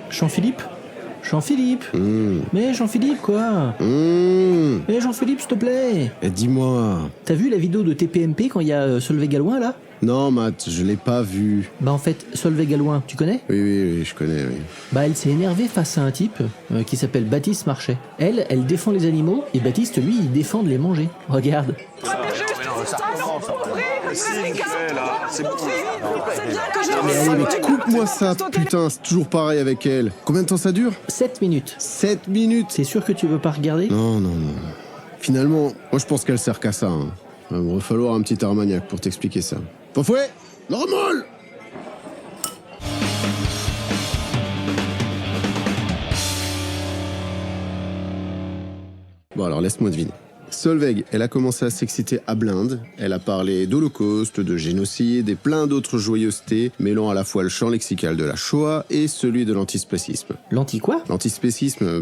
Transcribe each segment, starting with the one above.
Jean-Philippe Jean-Philippe Mais Jean-Philippe, quoi Mais Jean-Philippe, s'il te plaît Dis-moi. T'as vu la vidéo de TPMP quand il y a Solveig Galouin, là? Non, Matt, je l'ai pas vu. Bah en fait, Solveig Galouin, tu connais? Oui, je connais, oui. Bah elle s'est énervée face à un type qui s'appelle Baptiste Marchais. Elle défend les animaux, et Baptiste, lui, il défend de les manger. Regarde. Mais allez, mais coupe-moi ça, putain, c'est toujours pareil avec elle. Combien de temps ça dure? 7 minutes. 7 minutes? C'est sûr que tu veux pas regarder? Non. Finalement, moi je pense qu'elle sert qu'à ça. Hein. Il va falloir un petit Armagnac pour t'expliquer ça. Fouet, normal. Bon alors laisse-moi deviner. Solveig, elle a commencé à s'exciter à blinde. Elle a parlé d'Holocauste, de génocide et plein d'autres joyeusetés, mêlant à la fois le champ lexical de la Shoah et celui de l'antispécisme. L'anti quoi? L'antispécisme,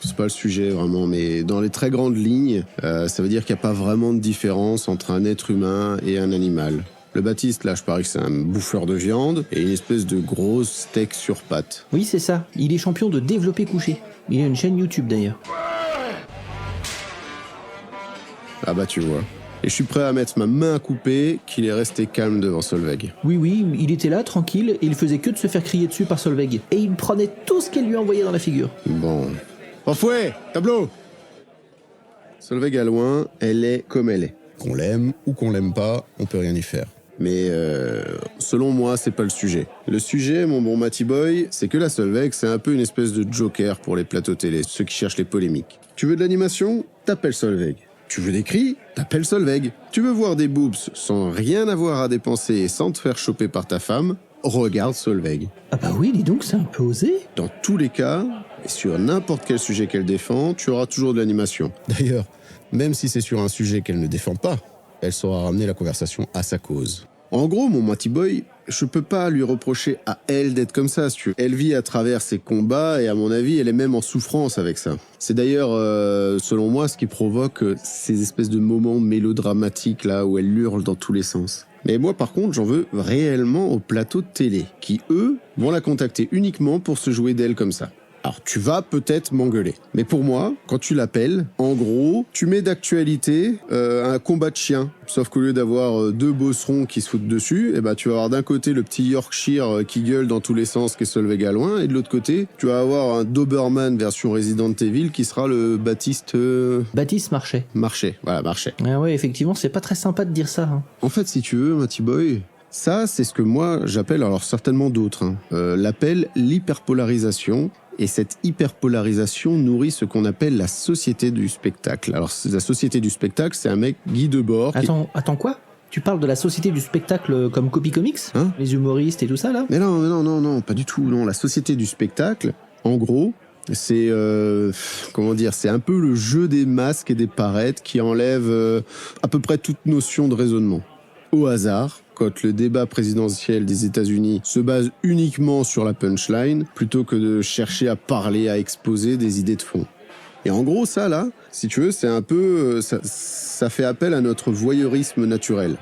c'est pas le sujet vraiment, mais dans les très grandes lignes, ça veut dire qu'il n'y a pas vraiment de différence entre un être humain et un animal. Le Baptiste, là, je parie que c'est un bouffeur de viande et une espèce de grosse steak sur pattes. Oui, c'est ça. Il est champion de développé couché. Il a une chaîne YouTube d'ailleurs. Ah bah tu vois. Et je suis prêt à mettre ma main à couper qu'il est resté calme devant Solveig. Oui, il était là, tranquille, et il faisait que de se faire crier dessus par Solveig. Et il prenait tout ce qu'elle lui envoyait dans la figure. Bon. Fouet, tableau. Solveig Galouin, elle est comme elle est. Qu'on l'aime ou qu'on l'aime pas, on peut rien y faire. Mais selon moi, c'est pas le sujet. Le sujet, mon bon Matty Boy, c'est que la Solveig, c'est un peu une espèce de joker pour les plateaux télé, ceux qui cherchent les polémiques. Tu veux de l'animation? T'appelles Solveig. Tu veux des cris? T'appelles Solveig. Tu veux voir des boobs sans rien avoir à dépenser et sans te faire choper par ta femme? Regarde Solveig. Ah bah oui, dis donc, c'est un peu osé. Dans tous les cas, et sur n'importe quel sujet qu'elle défend, tu auras toujours de l'animation. D'ailleurs, même si c'est sur un sujet qu'elle ne défend pas, elle saura ramener la conversation à sa cause. En gros, mon Matty Boy, je peux pas lui reprocher à elle d'être comme ça, si tu veux. Elle vit à travers ses combats et à mon avis, elle est même en souffrance avec ça. C'est d'ailleurs, selon moi, ce qui provoque ces espèces de moments mélodramatiques là où elle hurle dans tous les sens. Mais moi, par contre, j'en veux réellement au plateau de télé, qui, eux, vont la contacter uniquement pour se jouer d'elle comme ça. Alors, tu vas peut-être m'engueuler. Mais pour moi, quand tu l'appelles, en gros, tu mets d'actualité un combat de chiens. Sauf qu'au lieu d'avoir deux bosserons qui se foutent dessus, tu vas avoir d'un côté le petit Yorkshire qui gueule dans tous les sens, qui est Solveig Galouin, et de l'autre côté, tu vas avoir un Doberman version Resident Evil qui sera le Baptiste... Baptiste Marchais. Marchais. Ah ouais, effectivement, c'est pas très sympa de dire ça. Hein. En fait, si tu veux, Matty Boy... Ça, c'est ce que moi, j'appelle, alors certainement d'autres, l'appelle l'hyperpolarisation. Et cette hyperpolarisation nourrit ce qu'on appelle la société du spectacle. Alors, la société du spectacle, c'est un mec, Guy Debord... Attends, quoi? Tu parles de la société du spectacle comme Copy Comics? Hein? Les humoristes et tout ça, là? Mais non, pas du tout, non. La société du spectacle, en gros... C'est c'est un peu le jeu des masques et des parettes qui enlève à peu près toute notion de raisonnement. Au hasard, quand le débat présidentiel des États-Unis se base uniquement sur la punchline, plutôt que de chercher à parler, à exposer des idées de fond. Et en gros, ça là, si tu veux, c'est un peu, ça fait appel à notre voyeurisme naturel.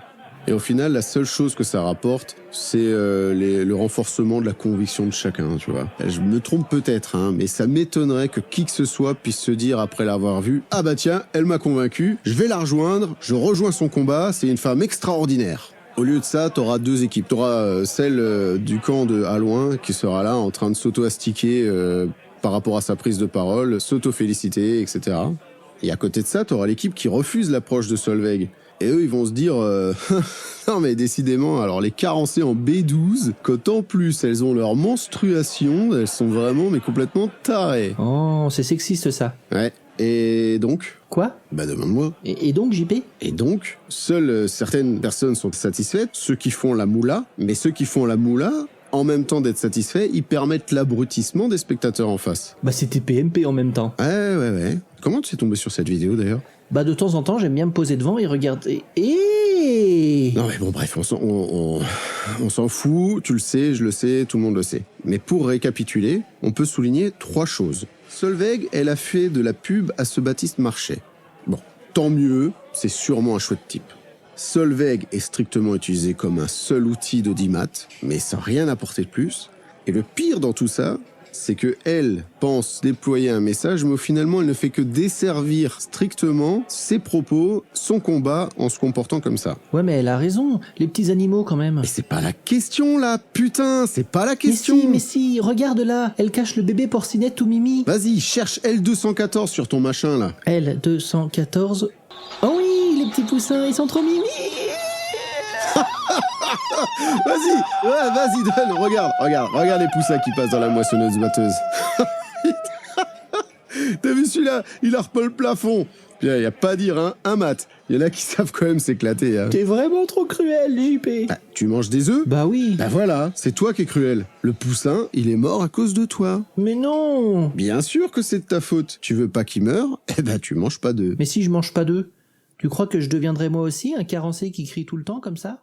Et au final, la seule chose que ça rapporte, c'est le renforcement de la conviction de chacun, tu vois. Je me trompe peut-être, mais ça m'étonnerait que qui que ce soit puisse se dire, après l'avoir vue, « Ah bah tiens, elle m'a convaincu, je vais la rejoindre, je rejoins son combat, c'est une femme extraordinaire ». Au lieu de ça, t'auras deux équipes. T'auras celle du camp de Alouin qui sera là en train de s'auto-astiquer par rapport à sa prise de parole, s'auto-féliciter, etc. Et à côté de ça, t'auras l'équipe qui refuse l'approche de Solveig. Et eux, ils vont se dire non mais décidément, alors les carencées en B12, quand en plus elles ont leur menstruation, elles sont vraiment mais complètement tarées. Oh, c'est sexiste ça. Ouais. Et donc? Quoi? Bah demande-moi. Et donc, JP? Et donc, seules certaines personnes sont satisfaites, ceux qui font la moula, mais ceux qui font la moula, en même temps d'être satisfaits, ils permettent l'abrutissement des spectateurs en face. Bah c'était PMP en même temps. Ouais. Comment tu es tombé sur cette vidéo d'ailleurs? Bah de temps en temps, j'aime bien me poser devant et regarder... Non mais bon bref, on s'en fout, tu le sais, je le sais, tout le monde le sait. Mais pour récapituler, on peut souligner 3 choses. Solveig, elle a fait de la pub à ce Baptiste Marchais. Bon, tant mieux, c'est sûrement un chouette type. Solveig est strictement utilisé comme un seul outil d'audimat, mais sans rien apporter de plus. Et le pire dans tout ça, c'est que elle pense déployer un message, mais finalement, elle ne fait que desservir strictement ses propos, son combat, en se comportant comme ça. Ouais, mais elle a raison, les petits animaux quand même. Mais c'est pas la question, là, putain, c'est pas la question. Mais si, regarde là, elle cache le bébé Porcinette ou Mimi. Vas-y, cherche L214 sur ton machin, là. L214. Oh oui, les petits poussins, ils sont trop mimi. Vas-y, ouais, vas-y, donne, regarde les poussins qui passent dans la moissonneuse batteuse. T'as vu celui-là? Il harpe le plafond. Puis y a pas à dire, hein, un mat. Il y en a qui savent quand même s'éclater. Hein. T'es vraiment trop cruel, JP. Bah, tu manges des œufs? Bah oui. Bah voilà, c'est toi qui es cruel. Le poussin, il est mort à cause de toi. Mais non. Bien sûr que c'est de ta faute. Tu veux pas qu'il meure? Eh ben tu manges pas d'œufs. Mais si je mange pas d'œufs, tu crois que je deviendrai moi aussi un carencé qui crie tout le temps comme ça?